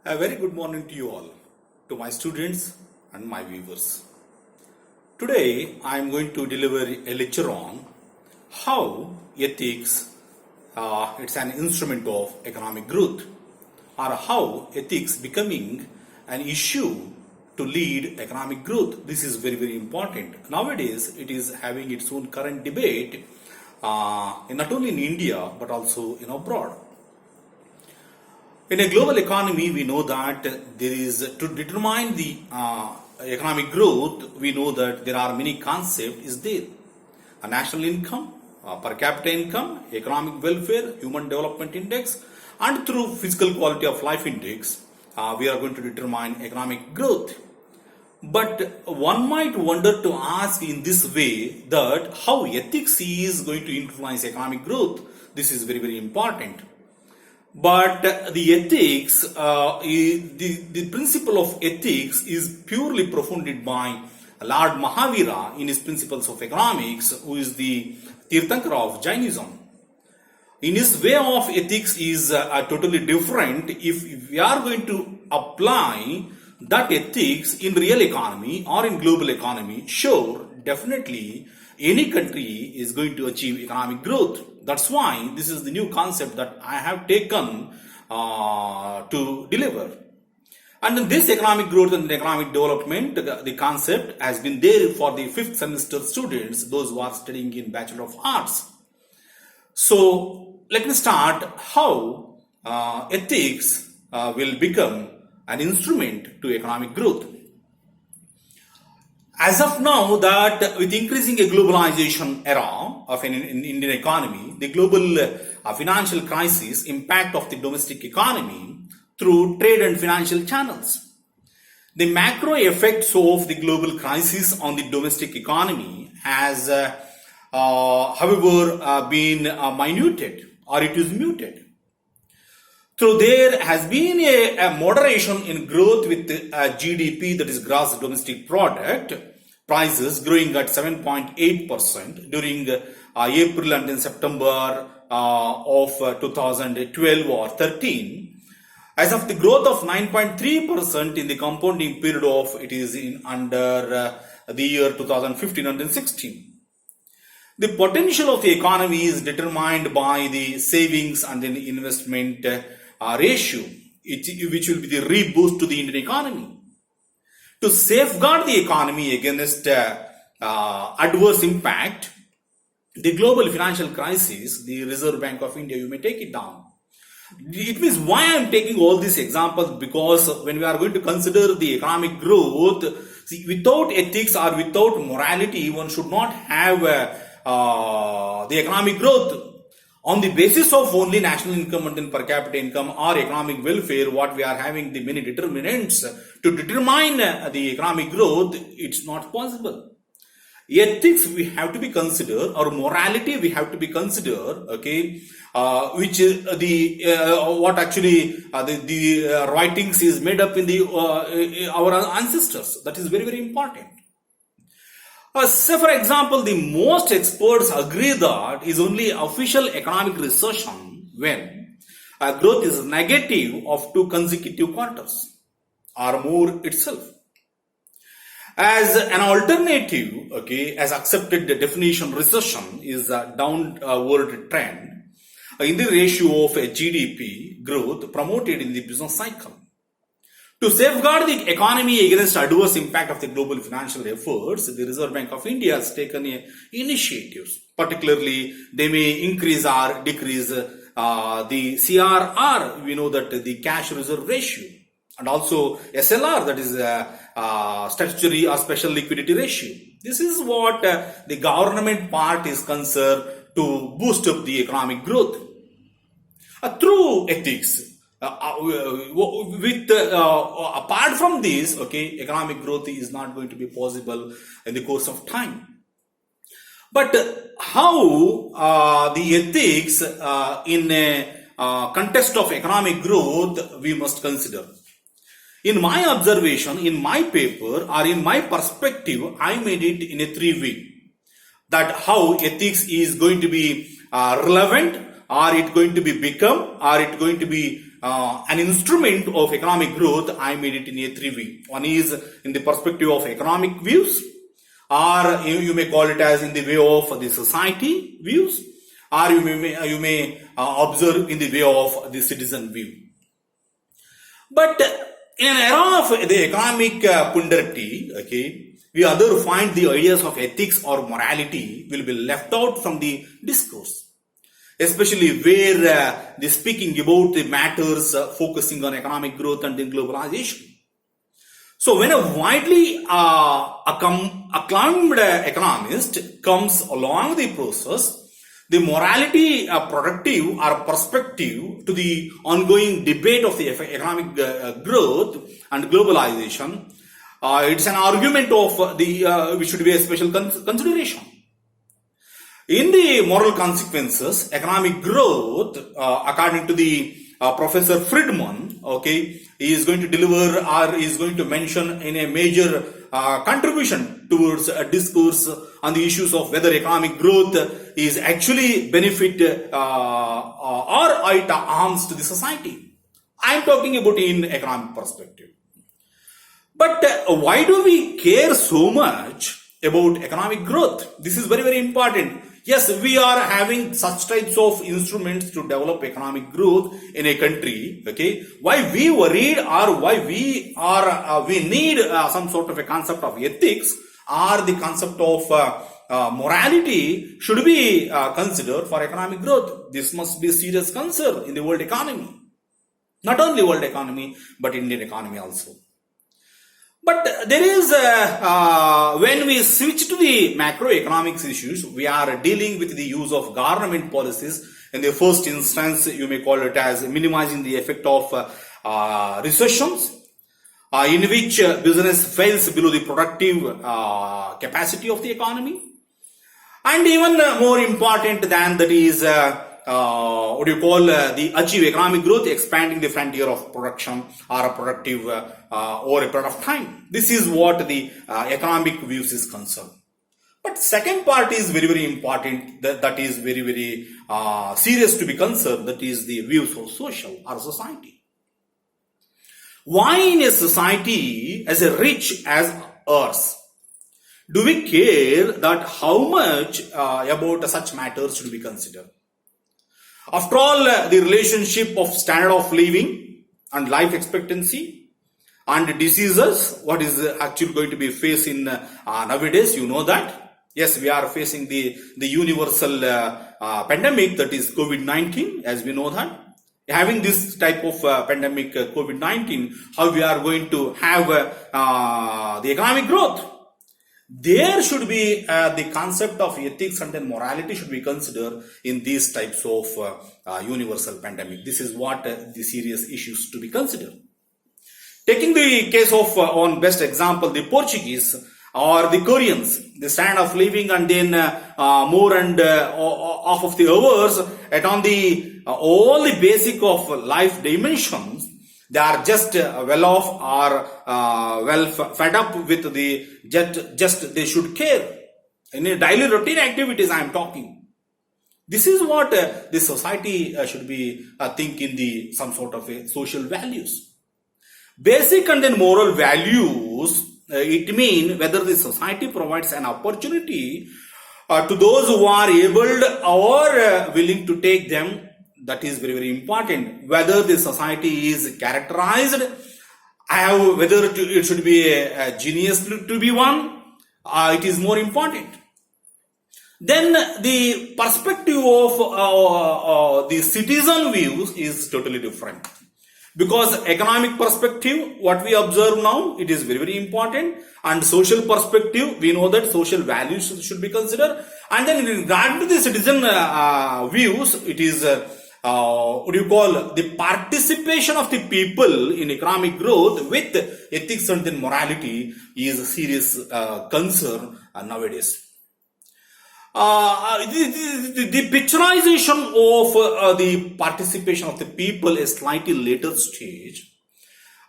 A very good morning to you all, to my students and my viewers. Today I am going to deliver a lecture on how ethics it's an instrument of economic growth, or how ethics becoming an issue to lead economic growth. This is very important. Nowadays it is having its own current debate not only in India but also in abroad. In a global economy, we know that there is, to determine the economic growth, we know that there are many concepts is there. A national income, per capita income, economic welfare, human development index, and through physical quality of life index, we are going to determine economic growth. But one might wonder to ask in this way that how ethics is going to influence economic growth. This is very important. But the ethics, the principle of ethics is purely profounded by Lord Mahavira in his Principles of Economics, who is the Tirthankara of Jainism. In his way of ethics is totally different if we are going to apply that ethics in real economy or in global economy. Sure, definitely any country is going to achieve economic growth. That's why this is the new concept that I have taken to deliver. And in this economic growth and economic development, the concept has been there for the 5th semester students, those who are studying in Bachelor of Arts. So let me start how ethics will become an instrument to economic growth. As of now, that with increasing a globalization era of an Indian economy, the global financial crisis impact of the domestic economy through trade and financial channels. The macro effects of the global crisis on the domestic economy has, however, been minuted, or it is muted. So there has been a moderation in growth with GDP, that is gross domestic product, prices growing at 7.8% during April and in September of 2012 or 13. As of the growth of 9.3% in the compounding period of it is in under the year 2015 and 16. The potential of the economy is determined by the savings and the investment ratio, which will be the reboost to the Indian economy. To safeguard the economy against adverse impact, the global financial crisis, the Reserve Bank of India, you may take it down. It means why I am taking all these examples, because when we are going to consider the economic growth, see, without ethics or without morality, one should not have the economic growth. On the basis of only national income and then per capita income or economic welfare, what we are having the many determinants to determine the economic growth, it's not possible. Ethics we have to be considered, or morality we have to be considered, okay, which is what actually the writings is made up in the our ancestors. That is very important. Say for example, the most experts agree that is only official economic recession when growth is negative of 2 consecutive quarters or more itself. As an alternative, okay, as accepted the definition, recession is a downward trend in the ratio of a GDP growth promoted in the business cycle. To safeguard the economy against adverse impact of the global financial efforts, the Reserve Bank of India has taken initiatives. Particularly, they may increase or decrease the CRR. We know that the cash reserve ratio, and also SLR, that is statutory or special liquidity ratio. This is what the government part is concerned to boost up the economic growth. Through ethics, apart from this, okay, economic growth is not going to be possible in the course of time. But how the ethics in a context of economic growth we must consider. In my observation, in my paper, or in my perspective, I made it in a 3 way. That how ethics is going to be relevant, or it going to be become, or it going to be an instrument of economic growth, I made it in a three way. One is in the perspective of economic views, or you may call it as in the way of the society views, or you may observe in the way of the citizen view. But in an era of the economic pundarity, okay, we other find the ideas of ethics or morality will be left out from the discourse, especially where the speaking about the matters focusing on economic growth and then globalization. So when a widely acclaimed economist comes along the process, the morality productive or perspective to the ongoing debate of the economic growth and globalization, it's an argument of the which should be a special consideration. In the moral consequences, economic growth, according to the Professor Friedman, okay, he is going to deliver or is going to mention in a major contribution towards a discourse on the issues of whether economic growth is actually benefit or it harms to the society. I am talking about in economic perspective. But why do we care so much about economic growth? This is very, very important. Yes, we are having such types of instruments to develop economic growth in a country. Okay, why we worried or why we are we need some sort of a concept of ethics or the concept of morality should be considered for economic growth. This must be a serious concern in the world economy, not only world economy but Indian economy also. But there is, when we switch to the macroeconomics issues, we are dealing with the use of government policies. In the first instance, you may call it as minimizing the effect of recessions, in which business fails below the productive capacity of the economy. And even more important than that is the achieve economic growth, expanding the frontier of production or a productive over a period of time. This is what the economic views is concerned. But second part is very, very important. That is very, very serious to be concerned. That is the views of social or society. Why in a society as rich as ours do we care that how much about such matters should be considered? After all, the relationship of standard of living and life expectancy and diseases, what is actually going to be faced in nowadays, you know that. Yes, we are facing the universal pandemic, that is COVID-19, as we know that. Having this type of pandemic, COVID-19, how we are going to have the economic growth? There should be the concept of ethics and then morality should be considered in these types of universal pandemic. This is what the serious issues to be considered. Taking the case of on best example, the Portuguese or the Koreans, the standard of living and then more and off of the hours at on the all the basic of life dimensions. They are just well off or well fed up with the just they should care. In a daily routine activities I am talking. This is what the society should be think in the some sort of a social values. Basic and then moral values, it means whether the society provides an opportunity to those who are able or willing to take them. That is very, very important. Whether the society is characterized, whether it should be a genius to be one, it is more important. Then the perspective of the citizen views is totally different. Because economic perspective, what we observe now, it is very, very important. And social perspective, we know that social values should be considered. And then in regard to the citizen views, it is what do you call the participation of the people in economic growth with ethics and then morality is a serious concern nowadays. The picturization of the participation of the people is slightly later stage.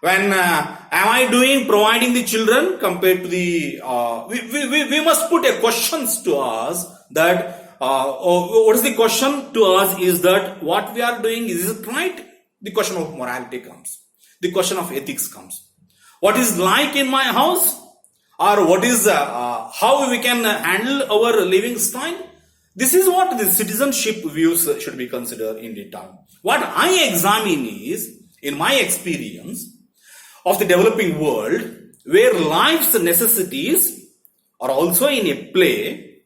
When am I providing the children compared to the we must put a questions to us that what is the question to us is that what we are doing, is it right? the question of morality comes. The question of ethics comes. What is like in my house? Or what is how we can handle our living style? This is what the citizenship views should be considered in detail. What I examine is, in my experience of the developing world, where life's necessities are also in a play,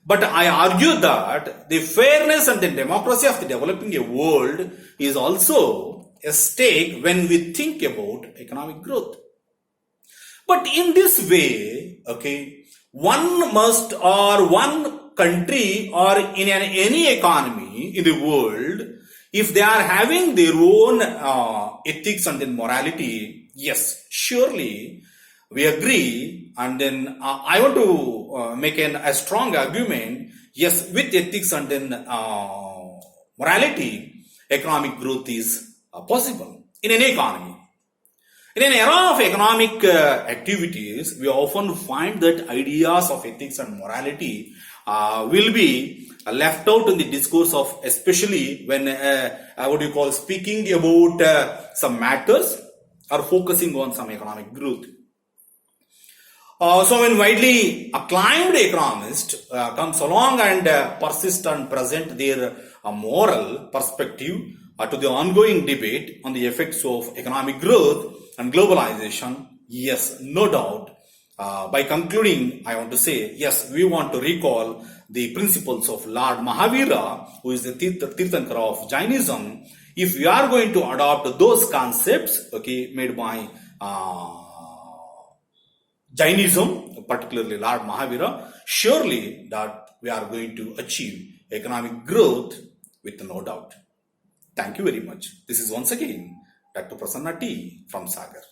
but I argue that the fairness and the democracy of the developing a world is also a stake when we think about economic growth. But in this way, okay, one must, or one country or in any economy in the world, if they are having their own ethics and then morality, yes, surely we agree. And then I want to make a strong argument, yes, with ethics and then morality, economic growth is possible in any economy. In an era of economic activities, we often find that ideas of ethics and morality will be left out in the discourse of, especially when what you call speaking about some matters or focusing on some economic growth. So when widely acclaimed economist comes along and persist and present their moral perspective to the ongoing debate on the effects of economic growth and globalization, yes, no doubt. By concluding, I want to say, yes, we want to recall the principles of Lord Mahavira, who is the Tirthankara of Jainism. If we are going to adopt those concepts, okay, made by Jainism, particularly Lord Mahavira, surely that we are going to achieve economic growth with no doubt. Thank you very much. This is once again Dr. Prasanna T from Sagar.